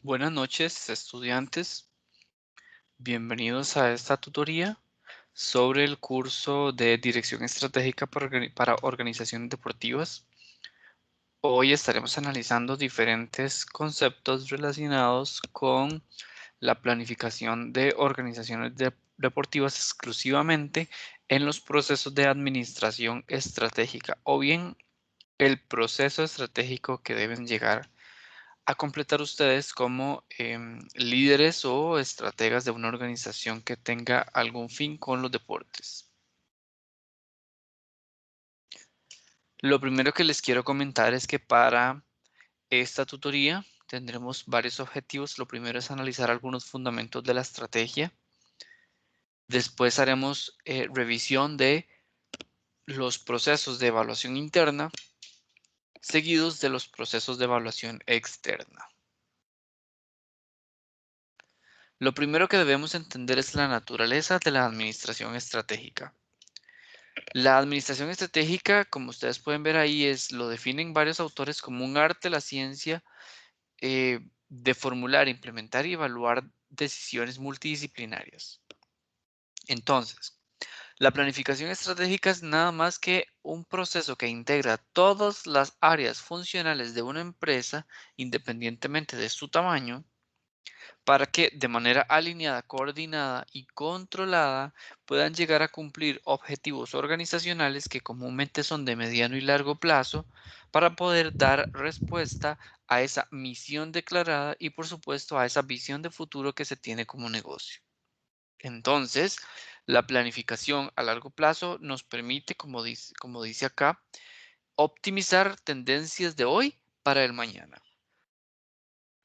Buenas noches, estudiantes. Bienvenidos a esta tutoría sobre el curso de Dirección Estratégica para Organizaciones Deportivas. Hoy estaremos analizando diferentes conceptos relacionados con la planificación de organizaciones deportivas exclusivamente en los procesos de administración estratégica o bien el proceso estratégico que deben llegar a completar ustedes como líderes o estrategas de una organización que tenga algún fin con los deportes. Lo primero que les quiero comentar es que para esta tutoría tendremos varios objetivos. Lo primero es analizar algunos fundamentos de la estrategia. Después haremos revisión de los procesos de evaluación interna, seguidos de los procesos de evaluación externa. Lo primero que debemos entender es la naturaleza de la administración estratégica. La administración estratégica, como ustedes pueden ver ahí, lo definen varios autores como un arte, la ciencia de formular, implementar y evaluar decisiones multidisciplinarias. Entonces, la planificación estratégica es nada más que un proceso que integra todas las áreas funcionales de una empresa, independientemente de su tamaño, para que de manera alineada, coordinada y controlada puedan llegar a cumplir objetivos organizacionales que comúnmente son de mediano y largo plazo para poder dar respuesta a esa misión declarada y por supuesto a esa visión de futuro que se tiene como negocio. Entonces, la planificación a largo plazo nos permite, como dice acá, optimizar tendencias de hoy para el mañana.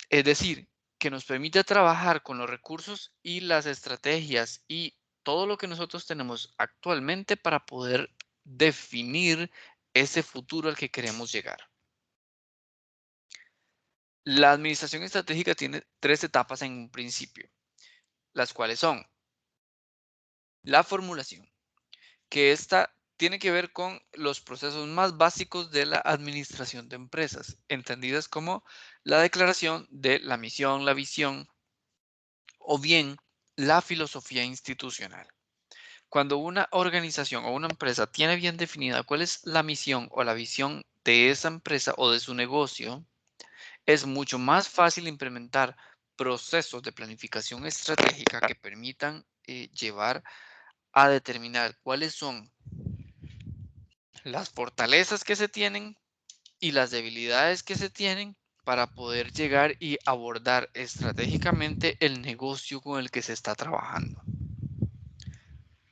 Es decir, que nos permite trabajar con los recursos y las estrategias y todo lo que nosotros tenemos actualmente para poder definir ese futuro al que queremos llegar. La administración estratégica tiene tres etapas en un principio, las cuales son la formulación, que esta tiene que ver con los procesos más básicos de la administración de empresas, entendidas como la declaración de la misión, la visión o bien la filosofía institucional. Cuando una organización o una empresa tiene bien definida cuál es la misión o la visión de esa empresa o de su negocio, es mucho más fácil implementar procesos de planificación estratégica que permitan llevar a determinar cuáles son las fortalezas que se tienen y las debilidades que se tienen para poder llegar y abordar estratégicamente el negocio con el que se está trabajando.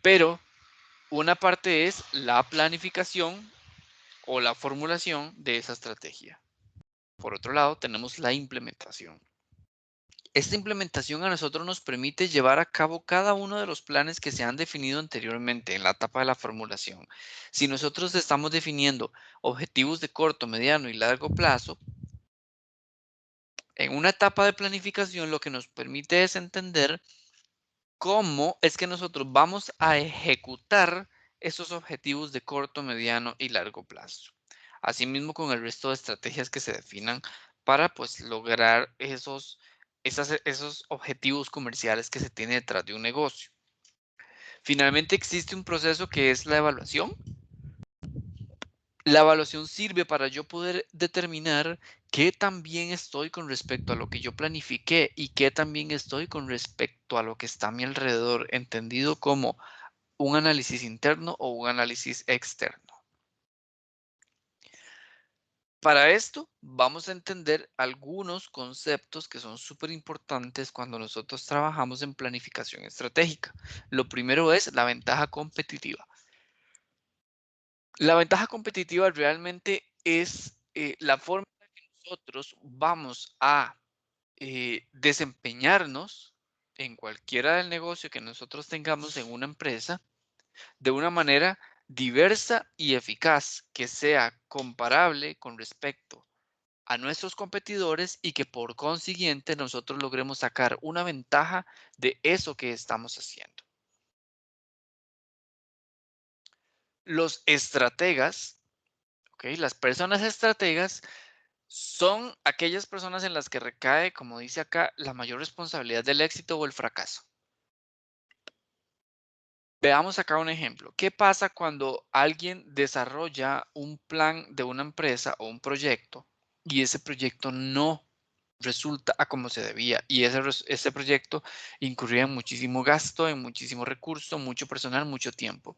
Pero una parte es la planificación o la formulación de esa estrategia. Por otro lado, tenemos la implementación. Esta implementación a nosotros nos permite llevar a cabo cada uno de los planes que se han definido anteriormente en la etapa de la formulación. Si nosotros estamos definiendo objetivos de corto, mediano y largo plazo, en una etapa de planificación lo que nos permite es entender cómo es que nosotros vamos a ejecutar esos objetivos de corto, mediano y largo plazo. Asimismo, con el resto de estrategias que se definan para pues lograr esos objetivos comerciales que se tiene detrás de un negocio. Finalmente existe un proceso que es la evaluación. La evaluación sirve para yo poder determinar qué tan bien estoy con respecto a lo que yo planifiqué y qué tan bien estoy con respecto a lo que está a mi alrededor, entendido como un análisis interno o un análisis externo. Para esto vamos a entender algunos conceptos que son súper importantes cuando nosotros trabajamos en planificación estratégica. Lo primero es la ventaja competitiva. La ventaja competitiva realmente es la forma en que nosotros vamos a desempeñarnos en cualquiera del negocio que nosotros tengamos en una empresa de una manera diversa y eficaz, que sea comparable con respecto a nuestros competidores y que por consiguiente nosotros logremos sacar una ventaja de eso que estamos haciendo. Los estrategas, ¿ok? Las personas estrategas Son aquellas personas en las que recae, como dice acá, la mayor responsabilidad del éxito o el fracaso. Veamos acá un ejemplo. ¿Qué pasa cuando alguien desarrolla un plan de una empresa o un proyecto y ese proyecto no resulta a como se debía y ese proyecto incurría en muchísimo gasto, en muchísimo recurso, mucho personal, mucho tiempo?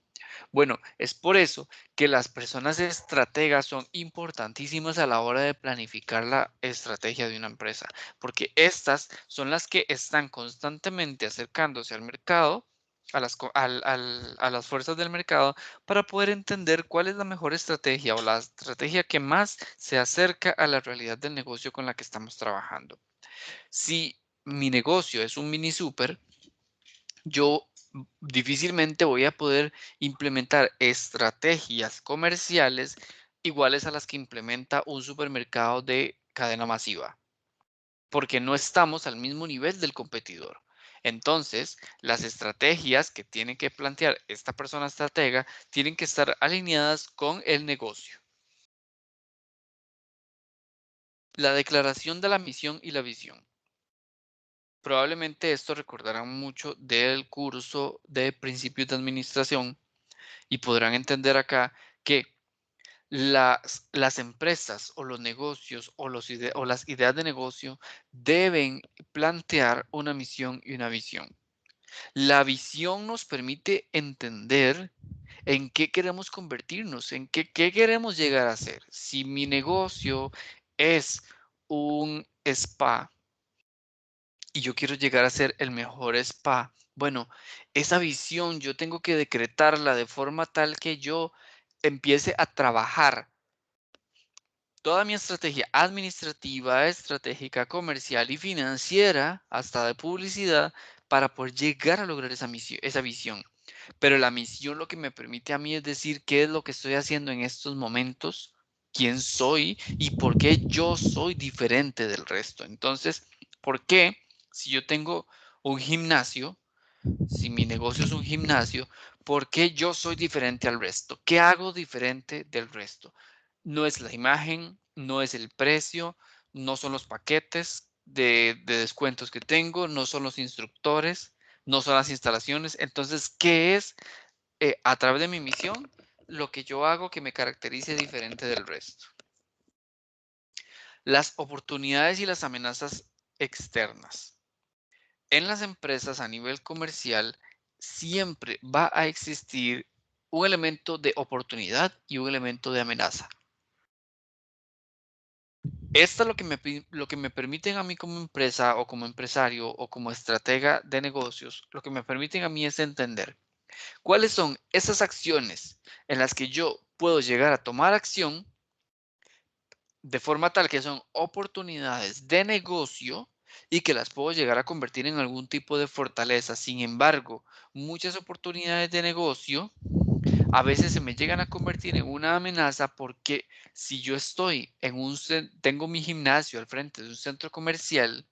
Bueno, es por eso que las personas estrategas son importantísimas a la hora de planificar la estrategia de una empresa, porque estas son las que están constantemente acercándose al mercado, a las fuerzas del mercado, para poder entender cuál es la mejor estrategia o la estrategia que más se acerca a la realidad del negocio con la que estamos trabajando. Si mi negocio es un mini super, yo difícilmente voy a poder implementar estrategias comerciales iguales a las que implementa un supermercado de cadena masiva, porque no estamos al mismo nivel del competidor. Entonces, las estrategias que tiene que plantear esta persona estratega tienen que estar alineadas con el negocio. La declaración de la misión y la visión. Probablemente esto recordarán mucho del curso de principios de administración y podrán entender acá que las empresas o los negocios o, o las ideas de negocio deben plantear una misión y una visión. La visión nos permite entender en qué queremos convertirnos, en qué queremos llegar a ser. Si mi negocio es un spa y yo quiero llegar a ser el mejor spa, bueno, esa visión yo tengo que decretarla de forma tal que yo empiece a trabajar toda mi estrategia administrativa, estratégica, comercial y financiera, hasta de publicidad, para poder llegar a lograr esa visión. Pero la misión lo que me permite a mí es decir qué es lo que estoy haciendo en estos momentos, quién soy y por qué yo soy diferente del resto. Entonces, ¿por qué si yo tengo un gimnasio, si mi negocio es un gimnasio, por qué yo soy diferente al resto? ¿Qué hago diferente del resto? No es la imagen, no es el precio, no son los paquetes de descuentos que tengo, no son los instructores, no son las instalaciones. Entonces, ¿qué es a través de mi misión lo que yo hago que me caracterice diferente del resto? Las oportunidades y las amenazas externas. En las empresas a nivel comercial siempre va a existir un elemento de oportunidad y un elemento de amenaza. Esto es lo que me permiten a mí como empresa o como empresario o como estratega de negocios, lo que me permiten a mí es entender cuáles son esas acciones en las que yo puedo llegar a tomar acción de forma tal que son oportunidades de negocio y que las puedo llegar a convertir en algún tipo de fortaleza. Sin embargo, muchas oportunidades de negocio a veces se me llegan a convertir en una amenaza porque si yo estoy tengo mi gimnasio al frente de un centro comercial,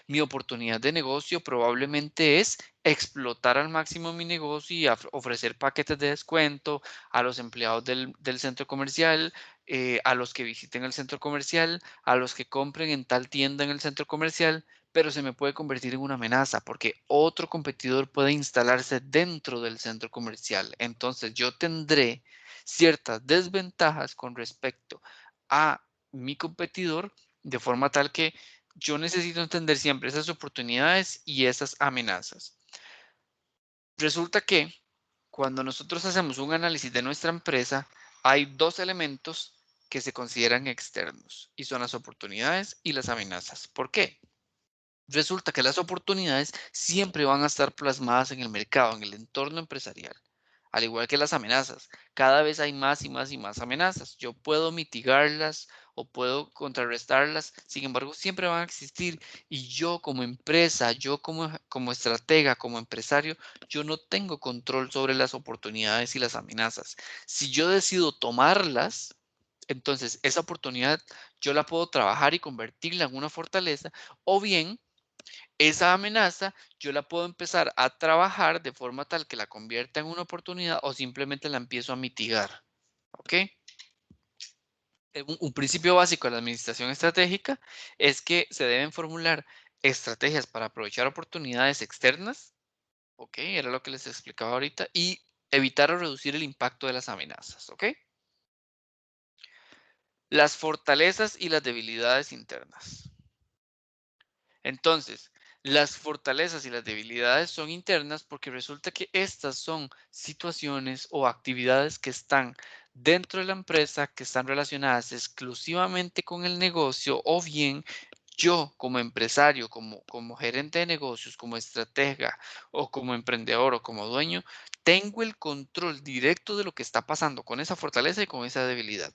mi oportunidad de negocio probablemente es explotar al máximo mi negocio y ofrecer paquetes de descuento a los empleados del centro comercial, a los que visiten el centro comercial, a los que compren en tal tienda en el centro comercial, pero se me puede convertir en una amenaza porque otro competidor puede instalarse dentro del centro comercial. Entonces yo tendré ciertas desventajas con respecto a mi competidor de forma tal que yo necesito entender siempre esas oportunidades y esas amenazas. Resulta que cuando nosotros hacemos un análisis de nuestra empresa, hay dos elementos que se consideran externos y son las oportunidades y las amenazas. ¿Por qué? Resulta que las oportunidades siempre van a estar plasmadas en el mercado, en el entorno empresarial, al igual que las amenazas. Cada vez hay más y más y más amenazas. Yo puedo mitigarlas o puedo contrarrestarlas, sin embargo, siempre van a existir. Y yo como empresa, yo como estratega, como empresario, yo no tengo control sobre las oportunidades y las amenazas. Si yo decido tomarlas, entonces esa oportunidad yo la puedo trabajar y convertirla en una fortaleza, o bien esa amenaza yo la puedo empezar a trabajar de forma tal que la convierta en una oportunidad o simplemente la empiezo a mitigar, ¿ok? Un principio básico de la administración estratégica es que se deben formular estrategias para aprovechar oportunidades externas, ¿ok? Era lo que les explicaba ahorita, y evitar o reducir el impacto de las amenazas, ¿ok? Las fortalezas y las debilidades internas. Entonces, las fortalezas y las debilidades son internas porque resulta que estas son situaciones o actividades que están dentro de la empresa, que están relacionadas exclusivamente con el negocio, o bien yo como empresario, como gerente de negocios, como estratega o como emprendedor o como dueño, tengo el control directo de lo que está pasando con esa fortaleza y con esa debilidad.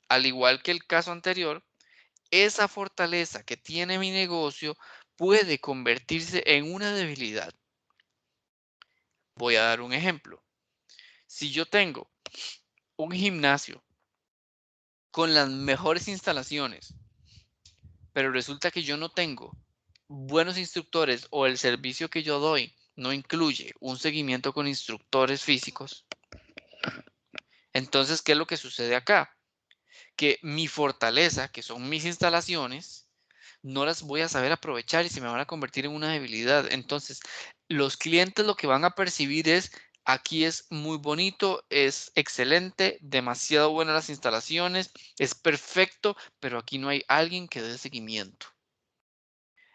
Al igual que el caso anterior, esa fortaleza que tiene mi negocio puede convertirse en una debilidad. Voy a dar un ejemplo. Si yo tengo un gimnasio con las mejores instalaciones, pero resulta que yo no tengo buenos instructores o el servicio que yo doy no incluye un seguimiento con instructores físicos, entonces, ¿qué es lo que sucede acá? Que mi fortaleza, que son mis instalaciones, no las voy a saber aprovechar y se me van a convertir en una debilidad. Entonces, los clientes lo que van a percibir es, aquí es muy bonito, es excelente, demasiado buenas las instalaciones, es perfecto, pero aquí no hay alguien que dé seguimiento.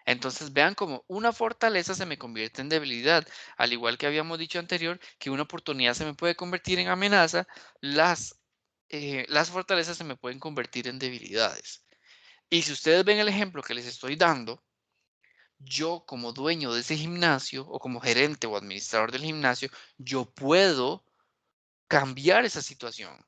Entonces vean como una fortaleza se me convierte en debilidad, al igual que habíamos dicho anterior, que una oportunidad se me puede convertir en amenaza, las fortalezas se me pueden convertir en debilidades. Y si ustedes ven el ejemplo que les estoy dando, yo como dueño de ese gimnasio o como gerente o administrador del gimnasio, yo puedo cambiar esa situación.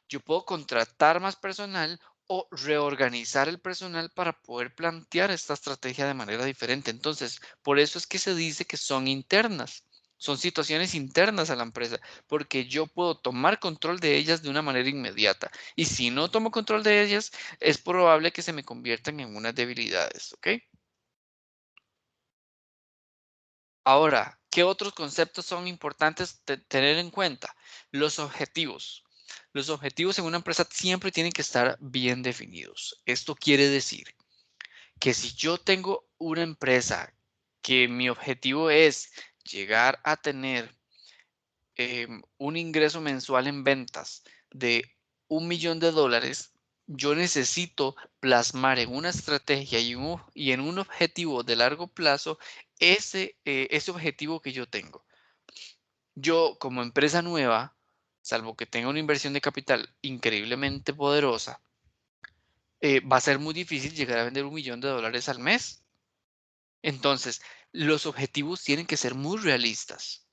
Yo puedo contratar más personal o reorganizar el personal para poder plantear esta estrategia de manera diferente. Entonces, por eso es que se dice que son internas. Son situaciones internas a la empresa, porque yo puedo tomar control de ellas de una manera inmediata. Y si no tomo control de ellas, es probable que se me conviertan en unas debilidades, ¿ok? Ahora, ¿qué otros conceptos son importantes tener en cuenta? Los objetivos. Los objetivos en una empresa siempre tienen que estar bien definidos. Esto quiere decir que si yo tengo una empresa que mi objetivo es llegar a tener un ingreso mensual en ventas de $1 millón, yo necesito plasmar en una estrategia y en un objetivo de largo plazo ese objetivo que yo tengo. Yo como empresa nueva, salvo que tenga una inversión de capital increíblemente poderosa, va a ser muy difícil llegar a vender $1 millón al mes. Entonces, los objetivos tienen que ser muy realistas.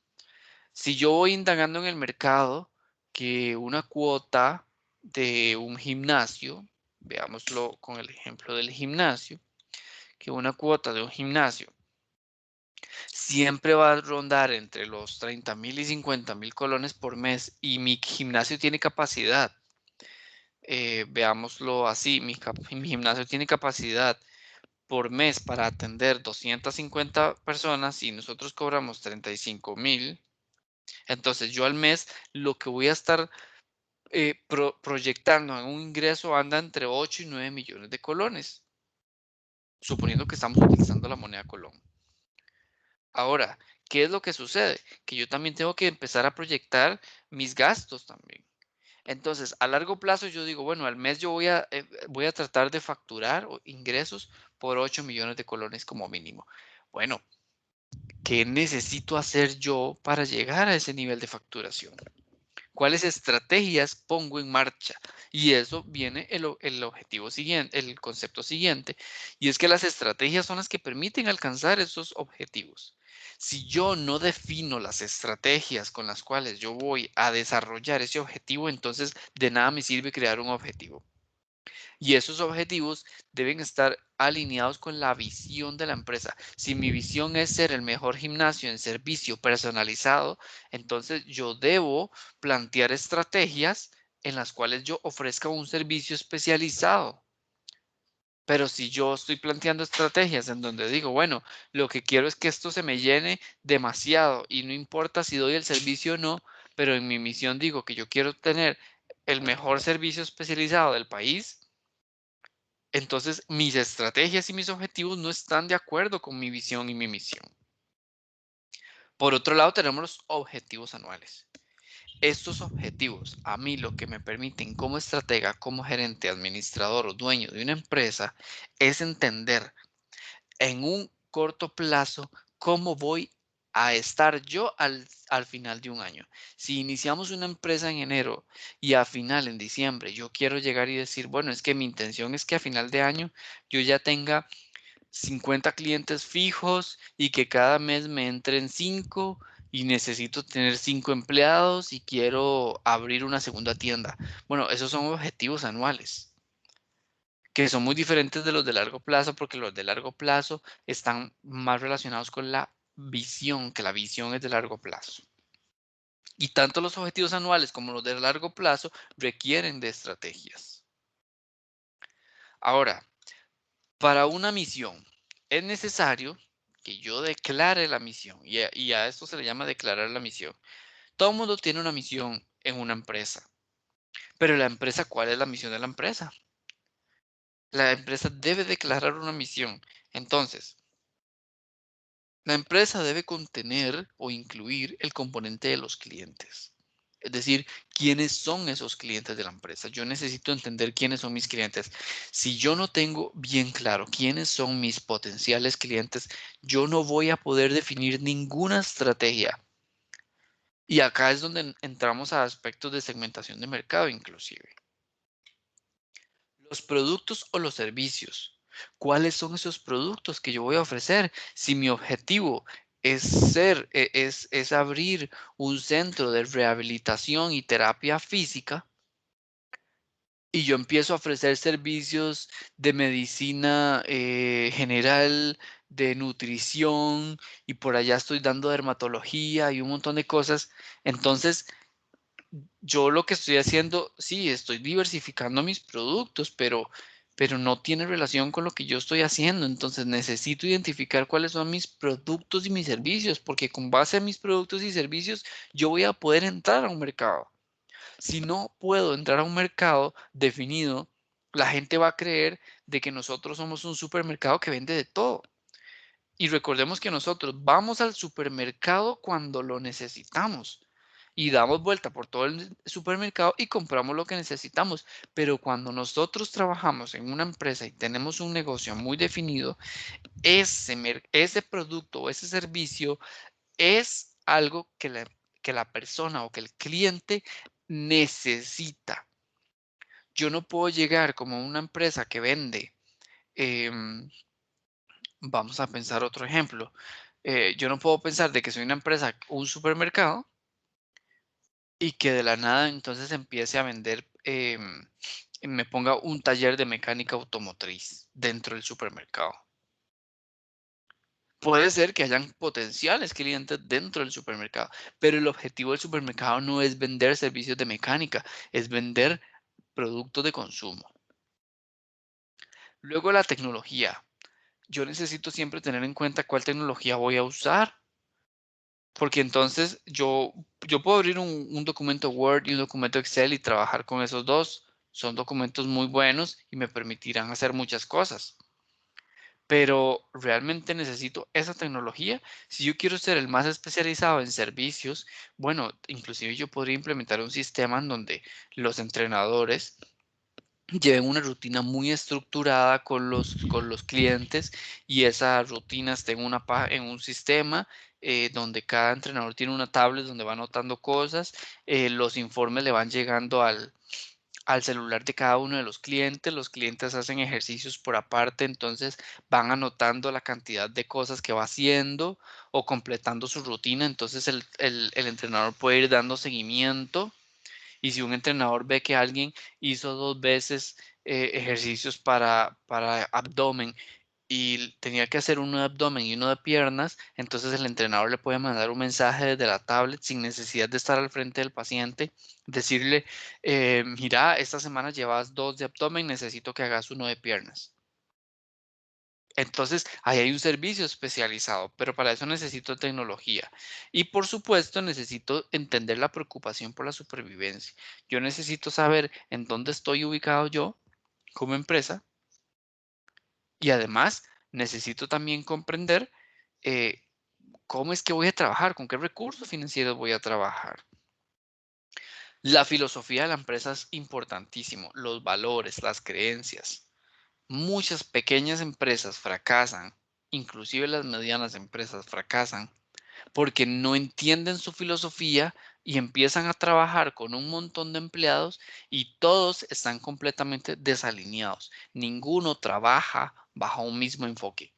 Si yo voy indagando en el mercado que una cuota de un gimnasio, veámoslo con el ejemplo del gimnasio, que una cuota de un gimnasio siempre va a rondar entre los 30,000 y 50,000 colones por mes y mi gimnasio tiene capacidad, veámoslo así, mi gimnasio tiene capacidad por mes para atender 250 personas y nosotros cobramos 35,000. Entonces yo al mes lo que voy a estar proyectando en un ingreso anda entre 8 y 9 millones de colones, suponiendo que estamos utilizando la moneda colón. Ahora, ¿qué es lo que sucede? Que yo también tengo que empezar a proyectar mis gastos también. Entonces, a largo plazo yo digo, bueno, al mes yo voy a tratar de facturar ingresos por 8 millones de colones como mínimo. Bueno, ¿qué necesito hacer yo para llegar a ese nivel de facturación? ¿Cuáles estrategias pongo en marcha? Y eso viene el objetivo siguiente, el concepto siguiente, y es que las estrategias son las que permiten alcanzar esos objetivos. Si yo no defino las estrategias con las cuales yo voy a desarrollar ese objetivo, entonces de nada me sirve crear un objetivo. Y esos objetivos deben estar alineados con la visión de la empresa. Si mi visión es ser el mejor gimnasio en servicio personalizado, entonces yo debo plantear estrategias en las cuales yo ofrezca un servicio especializado. Pero si yo estoy planteando estrategias en donde digo, bueno, lo que quiero es que esto se me llene demasiado y no importa si doy el servicio o no, pero en mi misión digo que yo quiero tener el mejor servicio especializado del país, entonces mis estrategias y mis objetivos no están de acuerdo con mi visión y mi misión. Por otro lado, tenemos los objetivos anuales. Estos objetivos, a mí lo que me permiten como estratega, como gerente, administrador o dueño de una empresa, es entender en un corto plazo cómo voy a estar yo al final de un año. Si iniciamos una empresa en enero y a final en diciembre yo quiero llegar y decir, bueno, es que mi intención es que a final de año yo ya tenga 50 clientes fijos y que cada mes me entren 5 y necesito tener 5 empleados y quiero abrir una segunda tienda. Bueno, esos son objetivos anuales que son muy diferentes de los de largo plazo porque los de largo plazo están más relacionados con la visión, que la visión es de largo plazo. Y tanto los objetivos anuales como los de largo plazo requieren de estrategias. Ahora, para una misión, es necesario que yo declare la misión y a esto se le llama declarar la misión. Todo el mundo tiene una misión en una empresa, pero la empresa, ¿cuál es la misión de la empresa? La empresa debe declarar una misión. Entonces, la empresa debe contener o incluir el componente de los clientes. Es decir, quiénes son esos clientes de la empresa. Yo necesito entender quiénes son mis clientes. Si yo no tengo bien claro quiénes son mis potenciales clientes, yo no voy a poder definir ninguna estrategia. Y acá es donde entramos a aspectos de segmentación de mercado inclusive. Los productos o los servicios. ¿Cuáles son esos productos que yo voy a ofrecer? Si mi objetivo es abrir un centro de rehabilitación y terapia física y yo empiezo a ofrecer servicios de medicina general, de nutrición y por allá estoy dando dermatología y un montón de cosas, entonces yo lo que estoy haciendo, sí, estoy diversificando mis productos, pero no tiene relación con lo que yo estoy haciendo. Entonces necesito identificar cuáles son mis productos y mis servicios, porque con base a mis productos y servicios yo voy a poder entrar a un mercado. Si no puedo entrar a un mercado definido, la gente va a creer de que nosotros somos un supermercado que vende de todo. Y recordemos que nosotros vamos al supermercado cuando lo necesitamos y damos vuelta por todo el supermercado y compramos lo que necesitamos. Pero cuando nosotros trabajamos en una empresa y tenemos un negocio muy definido, ese producto o ese servicio es algo que la persona o que el cliente necesita. Yo no puedo llegar como una empresa que vende. em, Vamos a pensar otro ejemplo. Yo no puedo pensar de que soy una empresa, un supermercado, y que de la nada entonces empiece a vender, me ponga un taller de mecánica automotriz dentro del supermercado. Puede ser que hayan potenciales clientes dentro del supermercado, pero el objetivo del supermercado no es vender servicios de mecánica, es vender productos de consumo. Luego la tecnología. Yo necesito siempre tener en cuenta cuál tecnología voy a usar. Porque entonces yo puedo abrir un documento Word y un documento Excel y trabajar con esos dos. Son documentos muy buenos y me permitirán hacer muchas cosas. Pero realmente necesito esa tecnología. Si yo quiero ser el más especializado en servicios, bueno, inclusive yo podría implementar un sistema en donde los entrenadores lleven una rutina muy estructurada con los clientes y esa rutina esté en un sistema donde cada entrenador tiene una tablet donde va anotando cosas, los informes le van llegando al celular de cada uno de los clientes hacen ejercicios por aparte, entonces van anotando la cantidad de cosas que va haciendo o completando su rutina, entonces el entrenador puede ir dando seguimiento y si un entrenador ve que alguien hizo 2 veces, ejercicios para abdomen y tenía que hacer uno de abdomen y uno de piernas, entonces el entrenador le puede mandar un mensaje desde la tablet sin necesidad de estar al frente del paciente, decirle, mira, esta semana llevas 2 de abdomen, necesito que hagas uno de piernas. Entonces, ahí hay un servicio especializado, pero para eso necesito tecnología. Y por supuesto, necesito entender la preocupación por la supervivencia. Yo necesito saber en dónde estoy ubicado yo como empresa y además necesito también comprender eh, cómo es que voy a trabajar, con qué recursos financieros voy a trabajar. La filosofía de la empresa es importantísimo, los valores, las creencias. Muchas pequeñas empresas fracasan, inclusive las medianas empresas fracasan, porque no entienden su filosofía y empiezan a trabajar con un montón de empleados y todos están completamente desalineados. Ninguno trabaja bajo un mismo enfoque.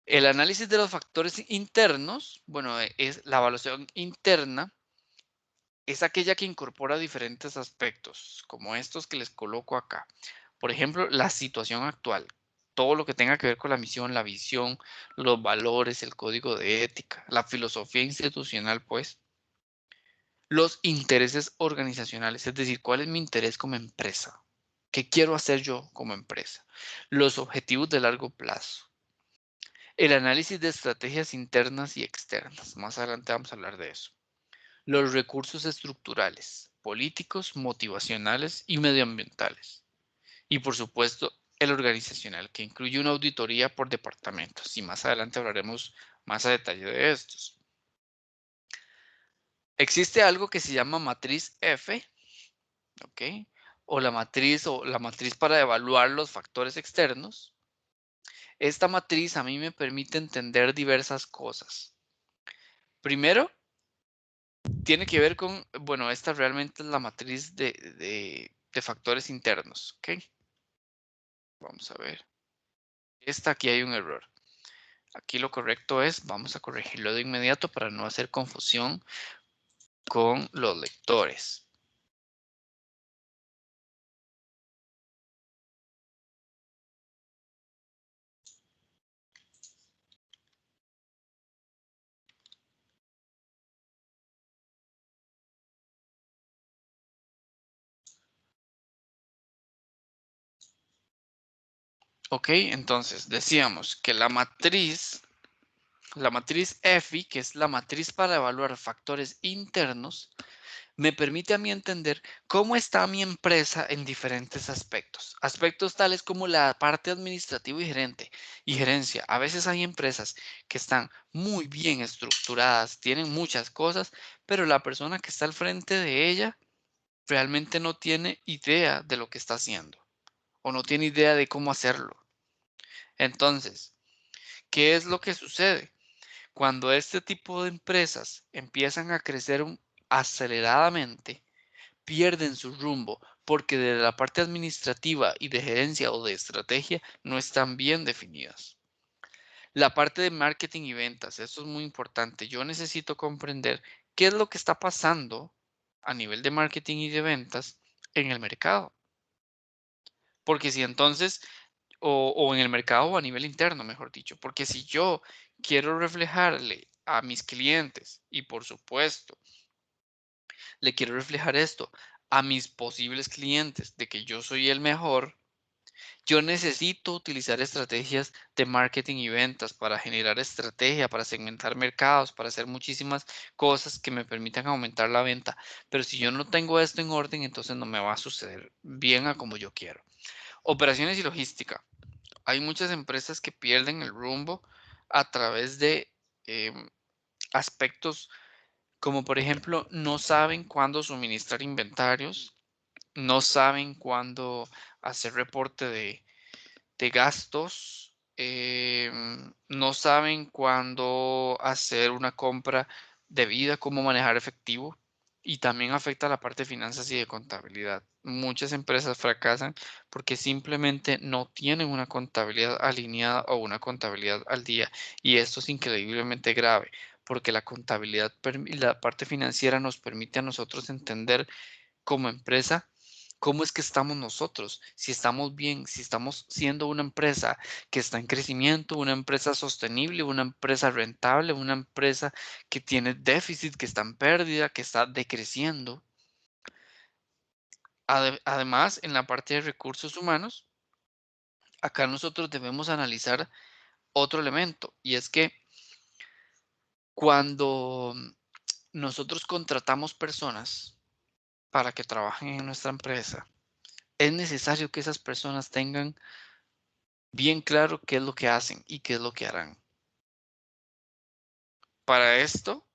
El análisis de los factores internos, bueno, es la evaluación interna, es aquella que incorpora diferentes aspectos, como estos que les coloco acá. Por ejemplo, la situación actual, todo lo que tenga que ver con la misión, la visión, los valores, el código de ética, la filosofía institucional, pues, los intereses organizacionales, es decir, cuál es mi interés como empresa, qué quiero hacer yo como empresa, los objetivos de largo plazo, el análisis de estrategias internas y externas. Más adelante vamos a hablar de eso. Los recursos estructurales, políticos, motivacionales y medioambientales. Y por supuesto, el organizacional, que incluye una auditoría por departamentos. Y más adelante hablaremos más a detalle de estos. Existe algo que se llama matriz F, ¿ok? O la matriz para evaluar los factores externos. Esta matriz a mí me permite entender diversas cosas. Primero, tiene que ver con, bueno, esta realmente es la matriz de factores internos, ¿ok? Vamos a ver. Esta aquí hay un error. Aquí lo correcto es, vamos a corregirlo de inmediato para no hacer confusión con los lectores. Ok, entonces decíamos que la matriz EFI, que es la matriz para evaluar factores internos, me permite a mí entender cómo está mi empresa en diferentes aspectos. Aspectos tales como la parte administrativa y gerencia. A veces hay empresas que están muy bien estructuradas, tienen muchas cosas, pero la persona que está al frente de ella realmente no tiene idea de lo que está haciendo o no tiene idea de cómo hacerlo. Entonces, ¿qué es lo que sucede? Cuando este tipo de empresas empiezan a crecer aceleradamente, pierden su rumbo porque de la parte administrativa y de gerencia o de estrategia no están bien definidas. La parte de marketing y ventas, eso es muy importante. Yo necesito comprender qué es lo que está pasando a nivel de marketing y de ventas en el mercado. Porque si entonces, o en el mercado o a nivel interno, mejor dicho, porque si yo quiero reflejarle a mis clientes y por supuesto le quiero reflejar esto a mis posibles clientes de que yo soy el mejor, yo necesito utilizar estrategias de marketing y ventas para generar estrategia, para segmentar mercados, para hacer muchísimas cosas que me permitan aumentar la venta. Pero si yo no tengo esto en orden, entonces no me va a suceder bien a como yo quiero. Operaciones y logística. Hay muchas empresas que pierden el rumbo a través de em, aspectos como por ejemplo no saben cuándo suministrar inventarios, no saben cuándo hacer reporte de gastos, no saben cuándo hacer una compra debida, cómo manejar efectivo y también afecta a la parte de finanzas y de contabilidad. Muchas empresas fracasan porque simplemente no tienen una contabilidad alineada o una contabilidad al día y esto es increíblemente grave porque la contabilidad y la parte financiera nos permite a nosotros entender como empresa, ¿cómo es que estamos nosotros? Si estamos bien, si estamos siendo una empresa que está en crecimiento, una empresa sostenible, una empresa rentable, una empresa que tiene déficit, que está en pérdida, que está decreciendo. Además, en la parte de recursos humanos, acá nosotros debemos analizar otro elemento, y es que cuando nosotros contratamos personas para que trabajen en nuestra empresa, es necesario que esas personas tengan bien claro qué es lo que hacen y qué es lo que harán. Para esto,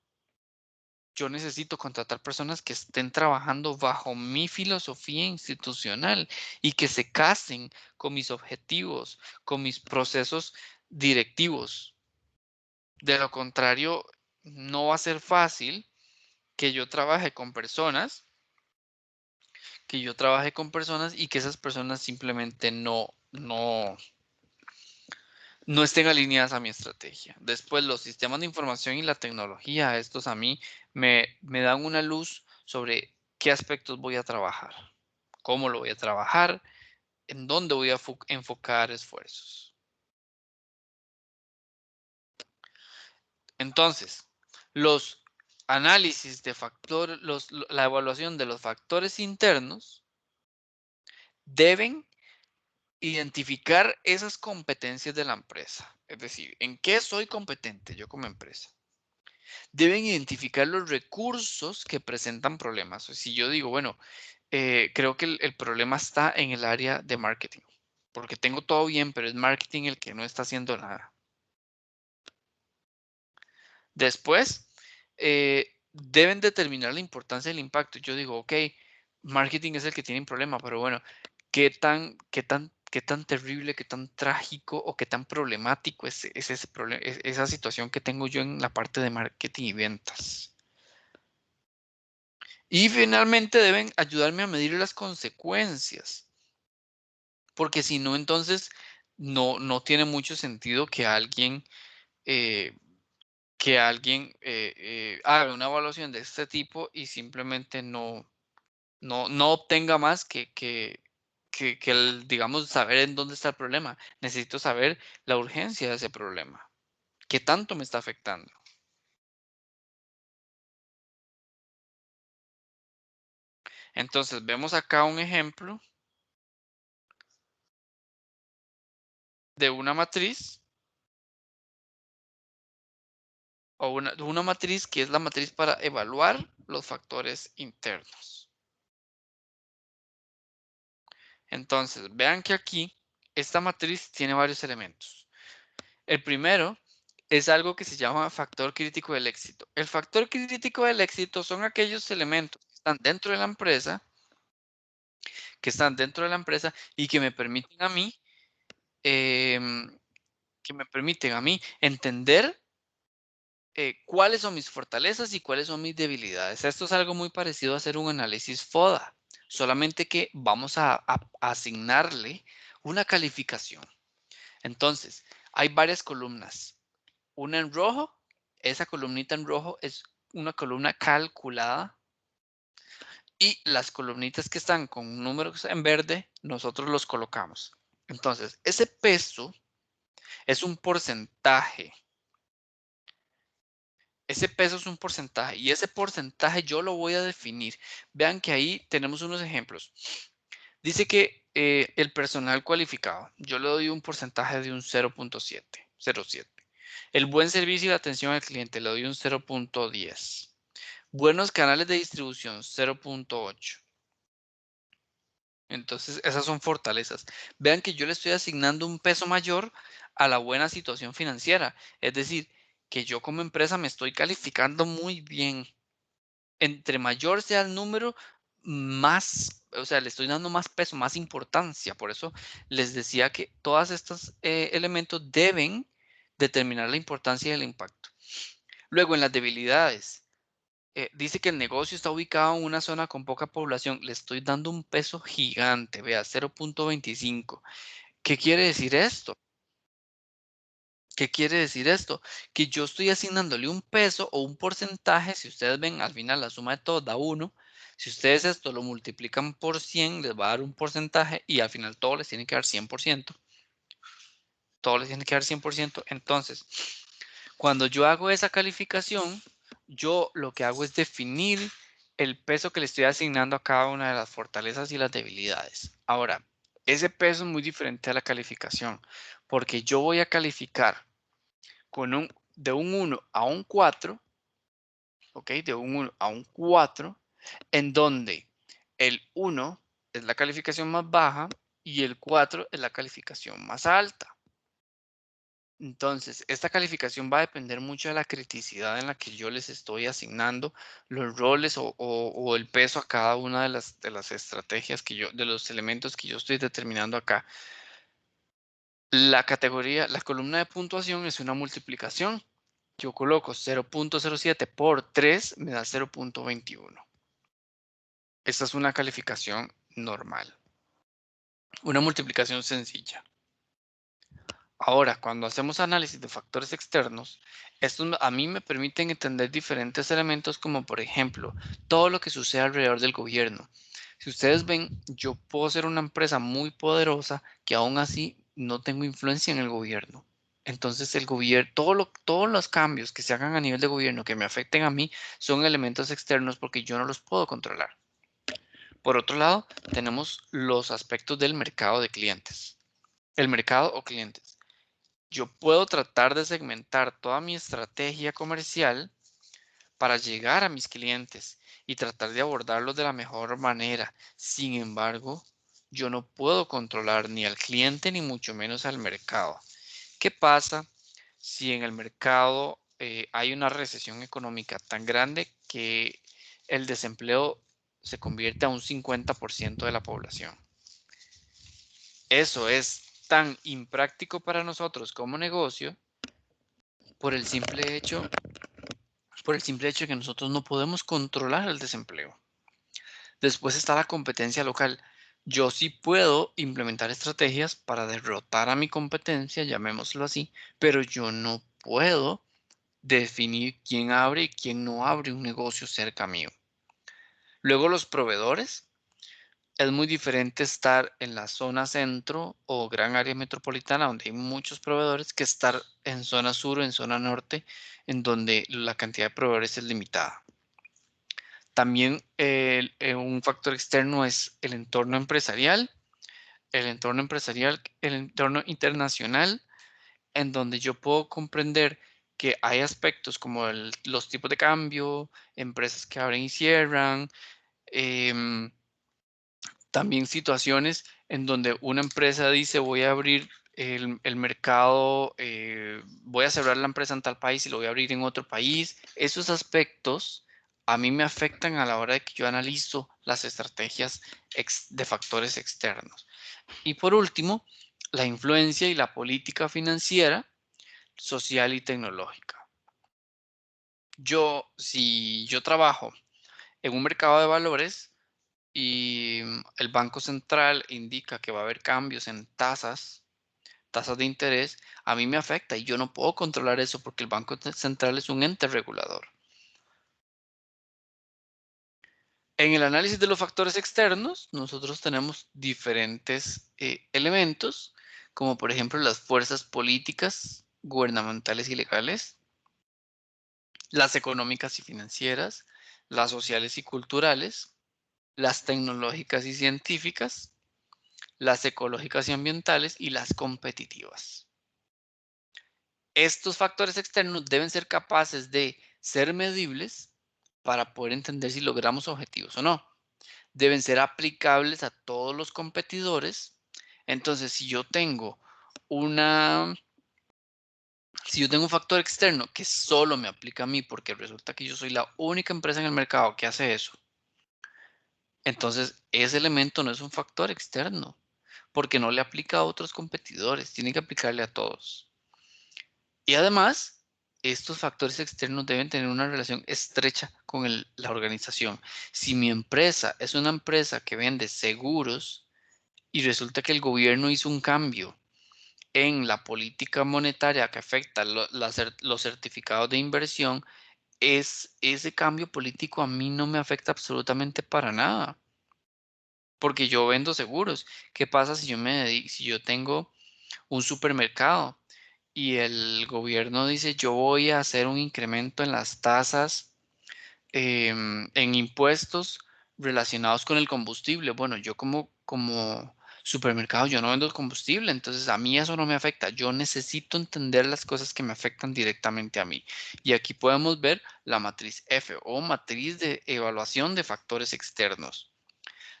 yo necesito contratar personas que estén trabajando bajo mi filosofía institucional y que se casen con mis objetivos, con mis procesos directivos. De lo contrario, no va a ser fácil que yo trabaje con personas, y que esas personas simplemente no estén alineadas a mi estrategia. Después, los sistemas de información y la tecnología, estos a mí me dan una luz sobre qué aspectos voy a trabajar, cómo lo voy a trabajar, en dónde voy a enfocar esfuerzos. Entonces, los análisis de factores, la evaluación de los factores internos deben identificar esas competencias de la empresa. Es decir, ¿en qué soy competente yo como empresa? Deben identificar los recursos que presentan problemas. Si yo digo, bueno, creo que el problema está en el área de marketing, porque tengo todo bien, pero es marketing el que no está haciendo nada. Después, deben determinar la importancia del impacto. Yo digo, ok, marketing es el que tiene un problema, pero bueno, ¿qué tan terrible, qué tan trágico o qué tan problemático es ese problema, esa situación que tengo yo en la parte de marketing y ventas? Y finalmente deben ayudarme a medir las consecuencias, porque si no, entonces no tiene mucho sentido eh, que alguien haga una evaluación de este tipo y simplemente no obtenga más digamos, saber en dónde está el problema. Necesito saber la urgencia de ese problema. ¿Qué tanto me está afectando? Entonces, vemos acá un ejemplo de una matriz o una matriz que es la matriz para evaluar los factores internos. Entonces, vean que aquí esta matriz tiene varios elementos. El primero es algo que se llama factor crítico del éxito. El factor crítico del éxito son aquellos elementos que están dentro de la empresa, y em, que me permiten a mí entender cuáles son mis fortalezas y cuáles son mis debilidades. Esto es algo muy parecido a hacer un análisis FODA, solamente que vamos a asignarle una calificación. Entonces, hay varias columnas. Una en rojo, esa columnita en rojo es una columna calculada, y las columnitas que están con números en verde, nosotros los colocamos. Entonces, ese peso es un porcentaje. Ese peso es un porcentaje y ese porcentaje yo lo voy a definir. Vean que ahí tenemos unos ejemplos. Dice que el personal cualificado, yo le doy un porcentaje de un 0.7. El buen servicio y la atención al cliente, le doy un 0.10. Buenos canales de distribución, 0.8. Entonces, esas son fortalezas. Vean que yo le estoy asignando un peso mayor a la buena situación financiera. Es decir, que yo como empresa me estoy calificando muy bien. Entre mayor sea el número, más, o sea, le estoy dando más peso, más importancia. Por eso les decía que todos estos elementos deben determinar la importancia y el impacto. Luego, en las debilidades, dice que el negocio está ubicado en una zona con poca población. Le estoy dando un peso gigante, vea, 0.25. ¿Qué quiere decir esto? ¿Qué quiere decir esto? Que yo estoy asignándole un peso o un porcentaje. Si ustedes ven, al final la suma de todo da 1. Si ustedes esto lo multiplican por 100, les va a dar un porcentaje y al final todo les tiene que dar 100%. Todo les tiene que dar 100%. Entonces, cuando yo hago esa calificación, yo lo que hago es definir el peso que le estoy asignando a cada una de las fortalezas y las debilidades. Ahora, Ese peso es muy diferente a la calificación, porque yo voy a calificar de un 1 a un 4, ¿ok? De un 1 a un 4, en donde el 1 es la calificación más baja y el 4 es la calificación más alta. Entonces, esta calificación va a depender mucho de la criticidad en la que yo les estoy asignando los roles o el peso a cada una de las estrategias de los elementos que yo estoy determinando acá. La columna de puntuación es una multiplicación. Yo coloco 0.07 por 3, me da 0.21. Esta es una calificación normal, una multiplicación sencilla. Ahora, cuando hacemos análisis de factores externos, estos a mí me permiten entender diferentes elementos como, por ejemplo, todo lo que sucede alrededor del gobierno. Si ustedes ven, yo puedo ser una empresa muy poderosa que aún así no tengo influencia en el gobierno. Entonces, el gobierno, todos los cambios que se hagan a nivel de gobierno que me afecten a mí son elementos externos porque yo no los puedo controlar. Por otro lado, tenemos los aspectos del mercado de clientes. El mercado o clientes. Yo puedo tratar de segmentar toda mi estrategia comercial para llegar a mis clientes y tratar de abordarlos de la mejor manera. Sin embargo, yo no puedo controlar ni al cliente ni mucho menos al mercado. ¿Qué pasa si en el mercado hay una recesión económica tan grande que el desempleo se convierte a un 50% de la población? Eso es tan impráctico para nosotros como negocio por el simple hecho de que nosotros no podemos controlar el desempleo. Después está la competencia local. Yo sí puedo implementar estrategias para derrotar a mi competencia, llamémoslo así, pero yo no puedo definir quién abre y quién no abre un negocio cerca mío. Luego los proveedores. Es muy diferente estar en la zona centro o gran área metropolitana donde hay muchos proveedores que estar en zona sur o en zona norte en donde la cantidad de proveedores es limitada. También un factor externo es el entorno internacional, en donde yo puedo comprender que hay aspectos como los tipos de cambio, empresas que abren y cierran, em, también situaciones en donde una empresa dice voy a abrir el mercado, voy a cerrar la empresa en tal país y lo voy a abrir en otro país. Esos aspectos a mí me afectan a la hora de que yo analizo las estrategias de factores externos. Y por último, la influencia y la política financiera, social y tecnológica. Si yo trabajo en un mercado de valores, y el Banco Central indica que va a haber cambios en tasas de interés, a mí me afecta y yo no puedo controlar eso porque el Banco Central es un ente regulador. En el análisis de los factores externos, nosotros tenemos diferentes elementos, como por ejemplo las fuerzas políticas, gubernamentales y legales, las económicas y financieras, las sociales y culturales, las tecnológicas y científicas, las ecológicas y ambientales y las competitivas. Estos factores externos deben ser capaces de ser medibles para poder entender si logramos objetivos o no. Deben ser aplicables a todos los competidores. Entonces, una, si yo tengo un factor externo que solo me aplica a mí porque resulta que yo soy la única empresa en el mercado que hace eso, entonces ese elemento no es un factor externo porque no le aplica a otros competidores, tiene que aplicarle a todos. Y además, estos factores externos deben tener una relación estrecha con la organización. Si mi empresa es una empresa que vende seguros y resulta que el gobierno hizo un cambio en la política monetaria que afecta los certificados de inversión, ese cambio político a mí no me afecta absolutamente para nada, porque yo vendo seguros. ¿Qué pasa si yo tengo un supermercado y el gobierno dice, yo voy a hacer un incremento en las tasas, en impuestos relacionados con el combustible? Bueno, yo como Supermercado, yo no vendo combustible, entonces a mí eso no me afecta. Yo necesito entender las cosas que me afectan directamente a mí. Y aquí podemos ver la matriz F o matriz de evaluación de factores externos.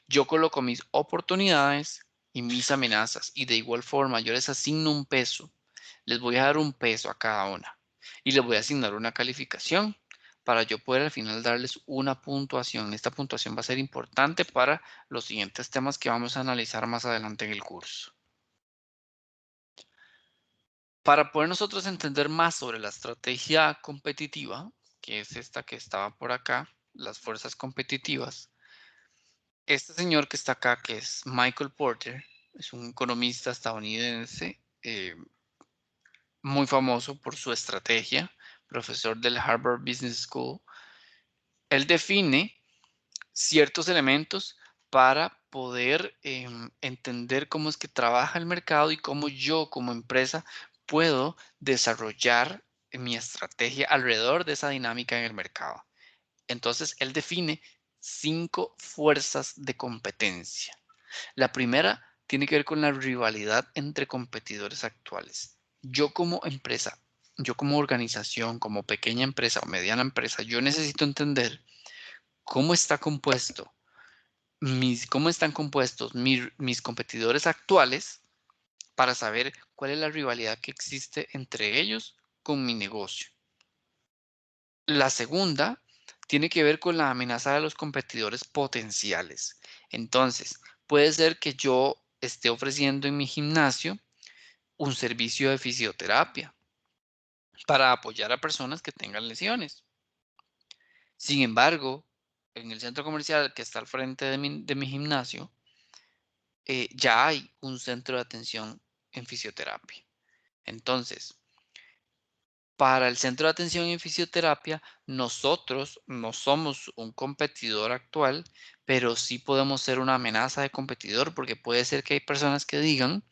Yo coloco mis oportunidades y mis amenazas y de igual forma yo les asigno un peso. Les voy a dar un peso a cada una y les voy a asignar una calificación para yo poder al final darles una puntuación. Esta puntuación va a ser importante para los siguientes temas que vamos a analizar más adelante en el curso. Para poder nosotros entender más sobre la estrategia competitiva, que es esta que estaba por acá, las fuerzas competitivas, este señor que está acá, que es Michael Porter, es un economista estadounidense muy famoso por su estrategia, profesor del Harvard Business School. Él define ciertos elementos para poder entender cómo es que trabaja el mercado y cómo yo como empresa puedo desarrollar mi estrategia alrededor de esa dinámica en el mercado. Entonces, él define 5 fuerzas de competencia. La primera tiene que ver con la rivalidad entre competidores actuales. Yo como empresa, yo como organización, como pequeña empresa o mediana empresa, yo necesito entender cómo está compuesto cómo están compuestos mis competidores actuales para saber cuál es la rivalidad que existe entre ellos con mi negocio. La segunda tiene que ver con la amenaza de los competidores potenciales. Entonces, puede ser que yo esté ofreciendo en mi gimnasio un servicio de fisioterapia para apoyar a personas que tengan lesiones. Sin embargo, en el centro comercial que está al frente de mi gimnasio, ya hay un centro de atención en fisioterapia. Entonces, para el centro de atención en fisioterapia, nosotros no somos un competidor actual, pero sí podemos ser una amenaza de competidor porque puede ser que hay personas que digan,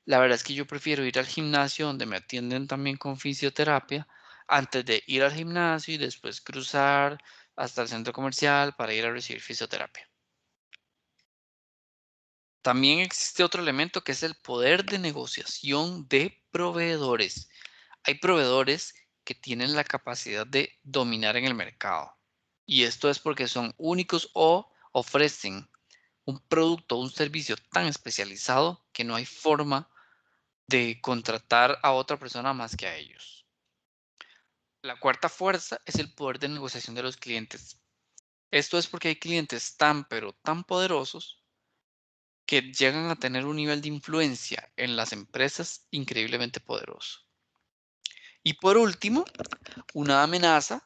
la verdad es que yo prefiero ir al gimnasio donde me atienden también con fisioterapia antes de ir al gimnasio y después cruzar hasta el centro comercial para ir a recibir fisioterapia. También existe otro elemento que es el poder de negociación de proveedores. Hay proveedores que tienen la capacidad de dominar en el mercado. Y esto es porque son únicos o ofrecen un producto o un servicio tan especializado que no hay forma de contratar a otra persona más que a ellos. La cuarta fuerza es el poder de negociación de los clientes. Esto es porque hay clientes tan pero tan poderosos que llegan a tener un nivel de influencia en las empresas increíblemente poderoso. Y por último, una amenaza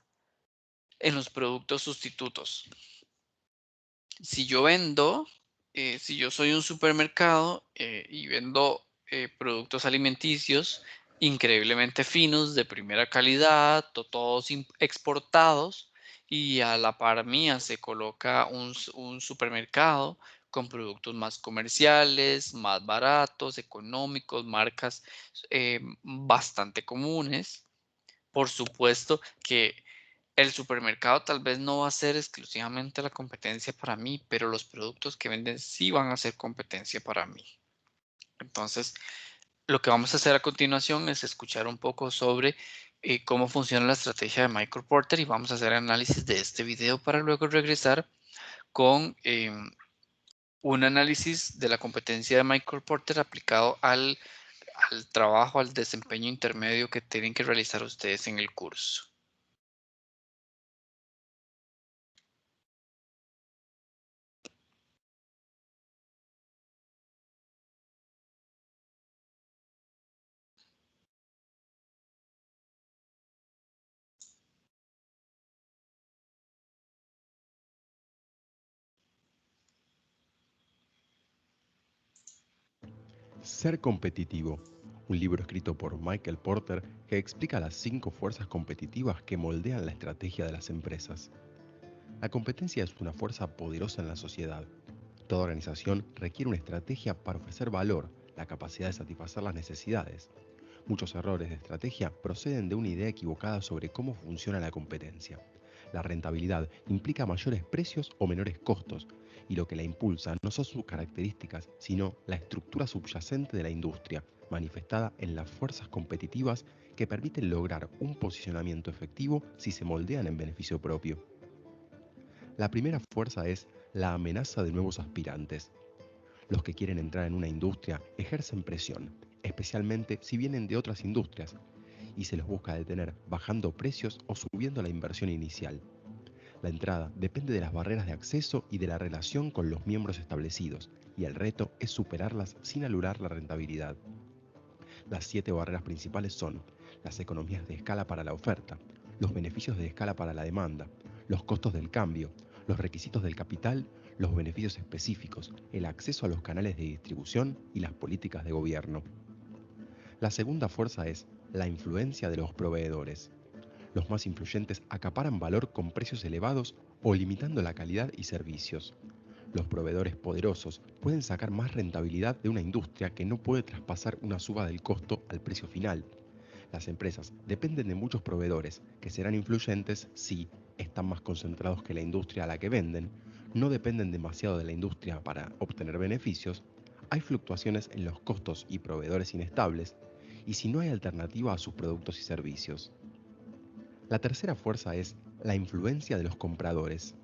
en los productos sustitutos. Si yo vendo, si yo soy un supermercado y vendo productos alimenticios increíblemente finos, de primera calidad, todos exportados, y a la par mía se coloca un supermercado con productos más comerciales, más baratos, económicos, marcas bastante comunes. Por supuesto que el supermercado tal vez no va a ser exclusivamente la competencia para mí, pero los productos que venden sí van a ser competencia para mí. Entonces, lo que vamos a hacer a continuación es escuchar un poco sobre cómo funciona la estrategia de Michael Porter y vamos a hacer análisis de este video para luego regresar con un análisis de la competencia de Michael Porter aplicado al trabajo, al desempeño intermedio que tienen que realizar ustedes en el curso. Ser competitivo, un libro escrito por Michael Porter que explica las 5 fuerzas competitivas que moldean la estrategia de las empresas. La competencia es una fuerza poderosa en la sociedad. Toda organización requiere una estrategia para ofrecer valor, la capacidad de satisfacer las necesidades. Muchos errores de estrategia proceden de una idea equivocada sobre cómo funciona la competencia. La rentabilidad implica mayores precios o menores costos, y lo que la impulsa no son sus características, sino la estructura subyacente de la industria, manifestada en las fuerzas competitivas que permiten lograr un posicionamiento efectivo si se moldean en beneficio propio. La primera fuerza es la amenaza de nuevos aspirantes. Los que quieren entrar en una industria ejercen presión, especialmente si vienen de otras industrias, y se los busca detener bajando precios o subiendo la inversión inicial. La entrada depende de las barreras de acceso y de la relación con los miembros establecidos, y el reto es superarlas sin anular la rentabilidad. Las 7 barreras principales son las economías de escala para la oferta, los beneficios de escala para la demanda, los costos del cambio, los requisitos del capital, los beneficios específicos, el acceso a los canales de distribución y las políticas de gobierno. La segunda fuerza es la influencia de los proveedores. Los más influyentes acaparan valor con precios elevados o limitando la calidad y servicios. Los proveedores poderosos pueden sacar más rentabilidad de una industria que no puede traspasar una suba del costo al precio final. Las empresas dependen de muchos proveedores, que serán influyentes si están más concentrados que la industria a la que venden, no dependen demasiado de la industria para obtener beneficios, hay fluctuaciones en los costos y proveedores inestables, y si no hay alternativa a sus productos y servicios. La tercera fuerza es la influencia de los compradores.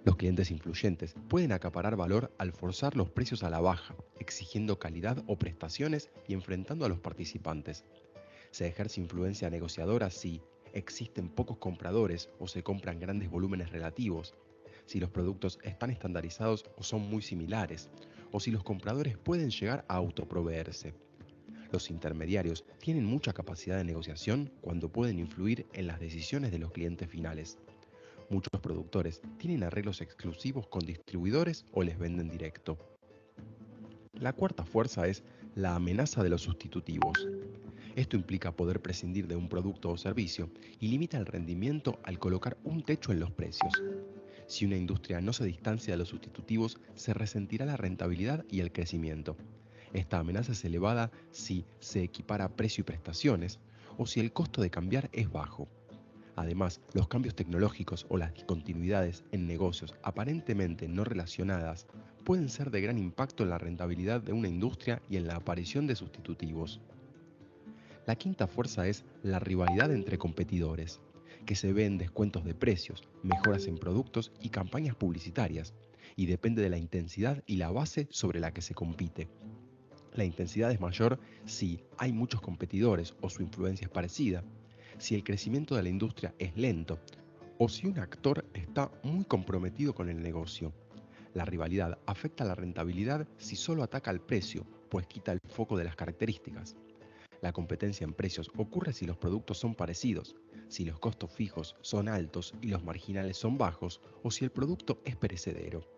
Los clientes influyentes pueden acaparar valor al forzar los precios a la baja, exigiendo calidad o prestaciones y enfrentando a los participantes. Se ejerce influencia negociadora si existen pocos compradores o se compran grandes volúmenes relativos, si los productos están estandarizados o son muy similares, o si los compradores pueden llegar a autoproveerse. Los intermediarios tienen mucha capacidad de negociación cuando pueden influir en las decisiones de los clientes finales. Muchos productores tienen arreglos exclusivos con distribuidores o les venden directo. La cuarta fuerza es la amenaza de los sustitutivos. Esto implica poder prescindir de un producto o servicio y limita el rendimiento al colocar un techo en los precios. Si una industria no se distancia de los sustitutivos, se resentirá la rentabilidad y el crecimiento. Esta amenaza es elevada si se equipara precio y prestaciones o si el costo de cambiar es bajo. Además, los cambios tecnológicos o las discontinuidades en negocios aparentemente no relacionadas pueden ser de gran impacto en la rentabilidad de una industria y en la aparición de sustitutivos. La quinta fuerza es la rivalidad entre competidores, que se ve en descuentos de precios, mejoras en productos y campañas publicitarias, y depende de la intensidad y la base sobre la que se compite. La intensidad es mayor si hay muchos competidores o su influencia es parecida, si el crecimiento de la industria es lento o si un actor está muy comprometido con el negocio. La rivalidad afecta la rentabilidad si solo ataca al precio, pues quita el foco de las características. La competencia en precios ocurre si los productos son parecidos, si los costos fijos son altos y los marginales son bajos, o si el producto es perecedero.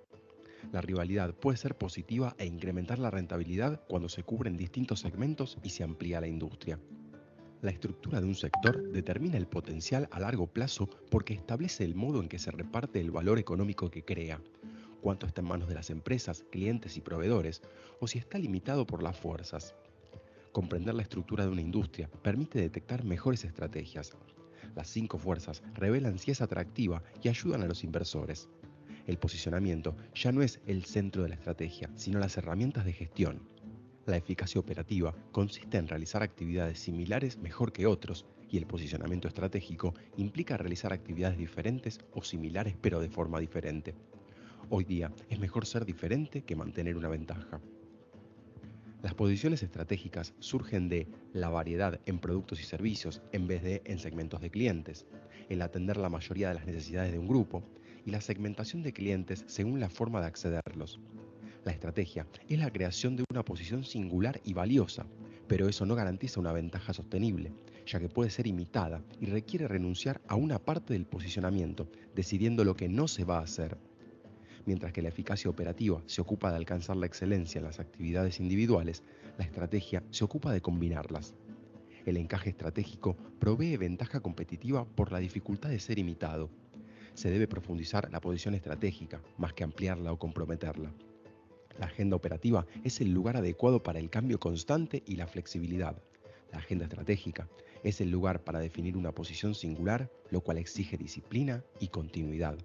La rivalidad puede ser positiva e incrementar la rentabilidad cuando se cubren distintos segmentos y se amplía la industria. La estructura de un sector determina el potencial a largo plazo porque establece el modo en que se reparte el valor económico que crea, cuánto está en manos de las empresas, clientes y proveedores, o si está limitado por las fuerzas. Comprender la estructura de una industria permite detectar mejores estrategias. Las 5 fuerzas revelan si es atractiva y ayudan a los inversores. El posicionamiento ya no es el centro de la estrategia, sino las herramientas de gestión. La eficacia operativa consiste en realizar actividades similares mejor que otros, y el posicionamiento estratégico implica realizar actividades diferentes o similares pero de forma diferente. Hoy día es mejor ser diferente que mantener una ventaja. Las posiciones estratégicas surgen de la variedad en productos y servicios en vez de en segmentos de clientes, el atender la mayoría de las necesidades de un grupo y la segmentación de clientes según la forma de accederlos. La estrategia es la creación de una posición singular y valiosa, pero eso no garantiza una ventaja sostenible, ya que puede ser imitada y requiere renunciar a una parte del posicionamiento, decidiendo lo que no se va a hacer. Mientras que la eficacia operativa se ocupa de alcanzar la excelencia en las actividades individuales, la estrategia se ocupa de combinarlas. El encaje estratégico provee ventaja competitiva por la dificultad de ser imitado. Se debe profundizar la posición estratégica, más que ampliarla o comprometerla. La agenda operativa es el lugar adecuado para el cambio constante y la flexibilidad. La agenda estratégica Es el lugar para definir una posición singular, lo cual exige disciplina y continuidad.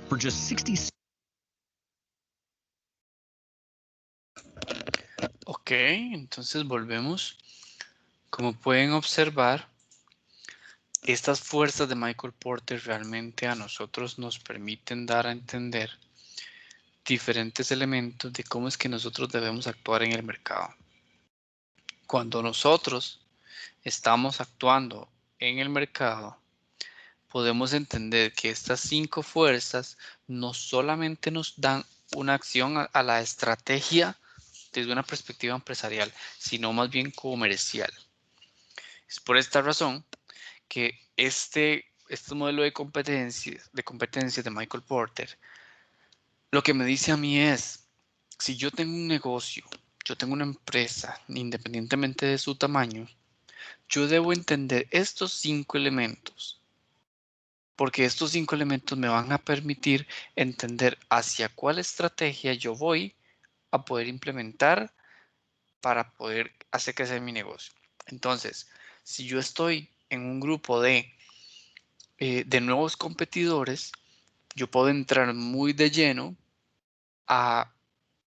For just 60 Ok, entonces volvemos. Como pueden observar, estas fuerzas de Michael Porter realmente a nosotros nos permiten dar a entender diferentes elementos de cómo es que nosotros debemos actuar en el mercado. Cuando nosotros estamos actuando en el mercado, podemos entender que estas 5 fuerzas no solamente nos dan una acción a la estrategia desde una perspectiva empresarial, sino más bien comercial. Es por esta razón que este modelo de competencia de Michael Porter, lo que me dice a mí es, si yo tengo un negocio, yo tengo una empresa, independientemente de su tamaño, yo debo entender estos 5 elementos, porque estos 5 elementos me van a permitir entender hacia cuál estrategia yo voy a poder implementar para poder hacer crecer mi negocio. Entonces, si yo estoy en un grupo de nuevos competidores, yo puedo entrar muy de lleno a,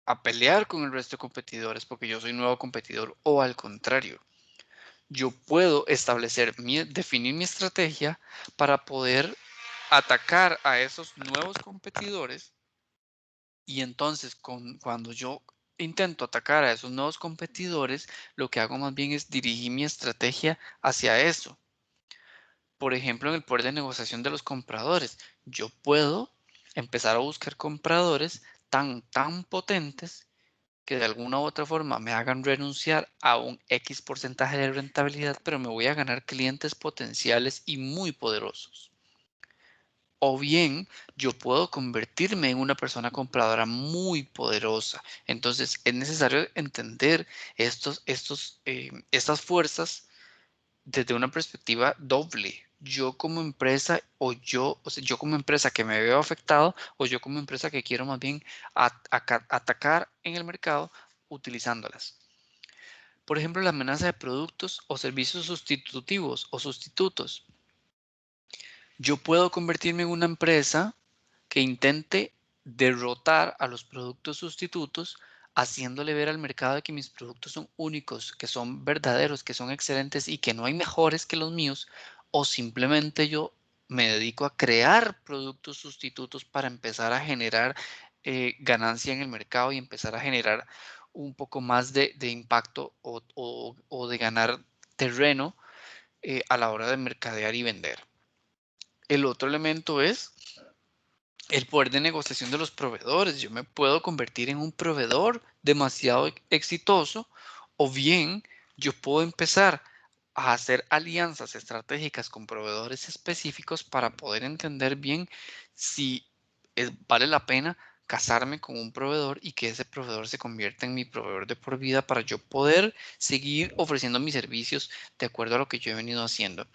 a pelear con el resto de competidores porque yo soy nuevo competidor, o al contrario, yo puedo definir mi estrategia para poder atacar a esos nuevos competidores, y entonces cuando yo intento atacar a esos nuevos competidores, lo que hago más bien es dirigir mi estrategia hacia eso. Por ejemplo, en el poder de negociación de los compradores, yo puedo empezar a buscar compradores tan potentes que de alguna u otra forma me hagan renunciar a un X porcentaje de rentabilidad, pero me voy a ganar clientes potenciales y muy poderosos. O bien, yo puedo convertirme en una persona compradora muy poderosa. Entonces, es necesario entender estas fuerzas desde una perspectiva doble. Yo como empresa yo como empresa que me veo afectado, o yo como empresa que quiero más bien atacar en el mercado utilizándolas. Por ejemplo, la amenaza de productos o servicios sustitutivos o sustitutos. Yo puedo convertirme en una empresa que intente derrotar a los productos sustitutos, haciéndole ver al mercado de que mis productos son únicos, que son verdaderos, que son excelentes y que no hay mejores que los míos, o simplemente yo me dedico a crear productos sustitutos para empezar a generar ganancia en el mercado y empezar a generar un poco más de impacto o de ganar terreno a la hora de mercadear y vender. El otro elemento es el poder de negociación de los proveedores. Yo me puedo convertir en un proveedor demasiado exitoso, o bien yo puedo empezar a hacer alianzas estratégicas con proveedores específicos para poder entender bien si vale la pena casarme con un proveedor y que ese proveedor se convierta en mi proveedor de por vida para yo poder seguir ofreciendo mis servicios de acuerdo a lo que yo he venido haciendo.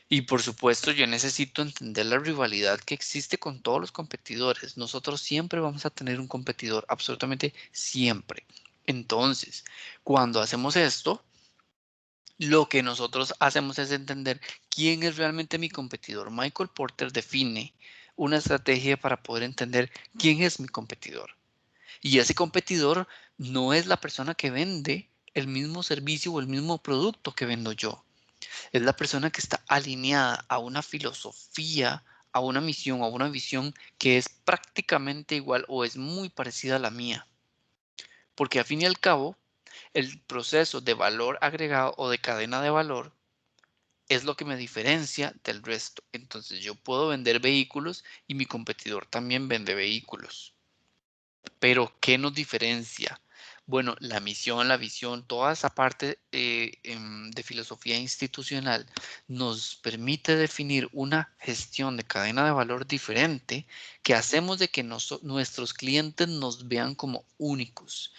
Y por supuesto, yo necesito entender la rivalidad que existe con todos los competidores. Nosotros siempre vamos a tener un competidor, absolutamente siempre. Entonces, cuando hacemos esto, lo que nosotros hacemos es entender quién es realmente mi competidor. Michael Porter define una estrategia para poder entender quién es mi competidor. Y ese competidor no es la persona que vende el mismo servicio o el mismo producto que vendo yo. Es la persona que está alineada a una filosofía, a una misión, a una visión que es prácticamente igual o es muy parecida a la mía. Porque al fin y al cabo, el proceso de valor agregado o de cadena de valor es lo que me diferencia del resto. Entonces yo puedo vender vehículos y mi competidor también vende vehículos. Pero, ¿qué nos diferencia? Bueno, la misión, la visión, toda esa parte de filosofía institucional nos permite definir una gestión de cadena de valor diferente que hacemos de que nuestros clientes nos vean como únicos.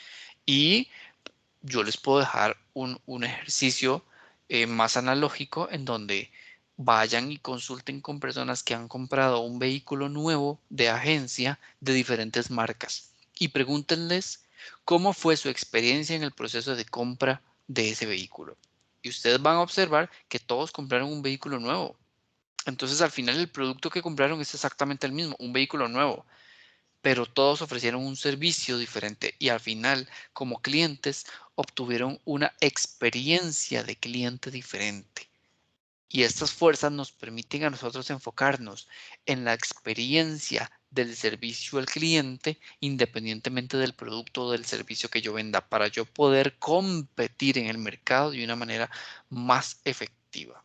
Y yo les puedo dejar un ejercicio más analógico en donde vayan y consulten con personas que han comprado un vehículo nuevo de agencia de diferentes marcas y pregúntenles cómo fue su experiencia en el proceso de compra de ese vehículo. Y ustedes van a observar que todos compraron un vehículo nuevo. Entonces, al final, el producto que compraron es exactamente el mismo, un vehículo nuevo, pero todos ofrecieron un servicio diferente y al final, como clientes, obtuvieron una experiencia de cliente diferente. Y estas fuerzas nos permiten a nosotros enfocarnos en la experiencia del servicio al cliente, independientemente del producto o del servicio que yo venda, para yo poder competir en el mercado de una manera más efectiva.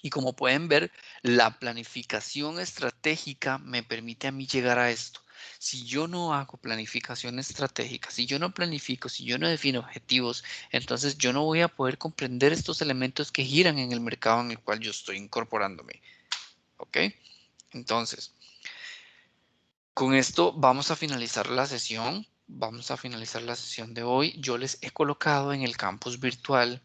Y como pueden ver, la planificación estratégica me permite a mí llegar a esto. Si yo no hago planificación estratégica, si yo no planifico, si yo no defino objetivos, entonces yo no voy a poder comprender estos elementos que giran en el mercado en el cual yo estoy incorporándome. ¿Ok? Entonces, con esto vamos a finalizar la sesión. Vamos a finalizar la sesión de hoy. Yo les he colocado en el campus virtual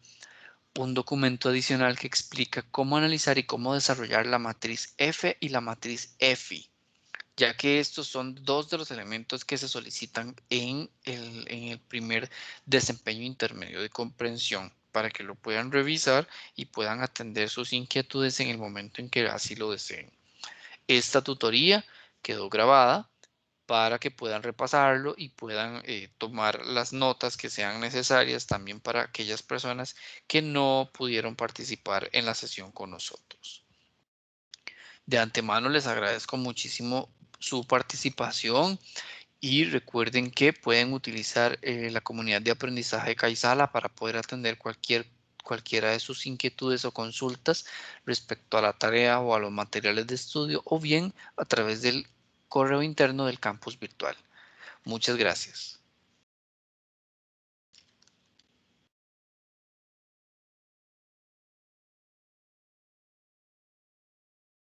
un documento adicional que explica cómo analizar y cómo desarrollar la matriz F y la matriz EFI, ya que estos son dos de los elementos que se solicitan en el primer desempeño intermedio de comprensión para que lo puedan revisar y puedan atender sus inquietudes en el momento en que así lo deseen. Esta tutoría quedó grabada para que puedan repasarlo y puedan tomar las notas que sean necesarias también para aquellas personas que no pudieron participar en la sesión con nosotros. De antemano les agradezco muchísimo su participación y recuerden que pueden utilizar la comunidad de aprendizaje Kaisala para poder atender cualquiera de sus inquietudes o consultas respecto a la tarea o a los materiales de estudio o bien a través del correo interno del campus virtual. Muchas gracias.